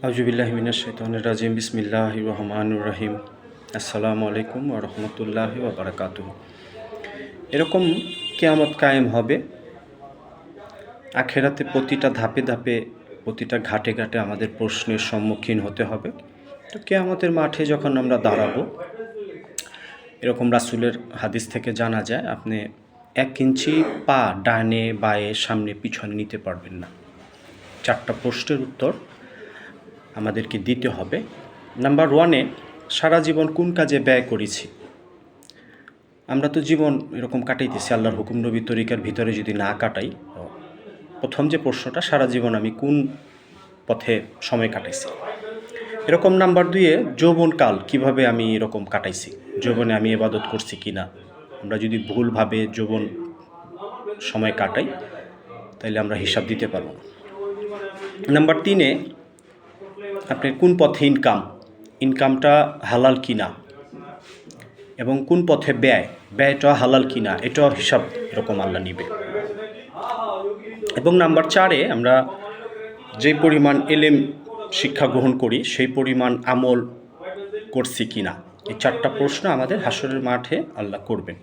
আউযুবিল্লাহি মিনাশ শাইতানির রাজিম বিসমিল্লাহির রহমানির রহিম। আসসালামু আলাইকুম ওয়া রাহমাতুল্লাহি ওয়া বারাকাতুহু। এরকম কিয়ামত কায়েম হবে, আখিরাতে প্রতিটা ধাপে ধাপে, প্রতিটা ঘাটে ঘাটে আমাদের প্রশ্নের সম্মুখীন হতে হবে। তো কিয়ামতের মাঠে যখন আমরা দাঁড়াবো, এরকম রাসূলের হাদিস থেকে জানা যায়, আপনি 1 ইঞ্চি পা ডানে বাঁয়ে সামনে পিছনে নিতে পারবেন না। 4টা প্রশ্নের উত্তর আমাদেরকে দিতে হবে। নাম্বার 1-এ, সারা জীবন কোন কাজে ব্যয় করেছি? আমরা তো জীবন এরকম কাটাইতেছি আল্লাহর হুকুম নবী তরিকার ভিতরে যদি না কাটাই, তো প্রথম যে প্রশ্নটা, সারা জীবন আমি কোন পথে সময় কাটাইছি। এরকম নাম্বার 2-এ, যৌবনকাল কিভাবে আমি এরকম কাটাইছি, যৌবনে আমি ইবাদত করছি কি না। আমরা যদি ভুলভাবে যৌবন সময় কাটাই, তাইলে আমরা হিসাব দিতে পারবো না। নাম্বার 3-এ, আপনার কোন পথে ইনকামটা হালাল কিনা, এবং কোন পথে ব্যয়টা হালাল কিনা, এটাও হিসাব এরকম আল্লাহ নিবে। এবং নাম্বার 4-এ, আমরা যে পরিমাণ এলেম শিক্ষা গ্রহণ করি সেই পরিমাণ আমল করছি কিনা। এই 4টা প্রশ্ন আমাদের হাসরের মাঠে আল্লাহ করবেন।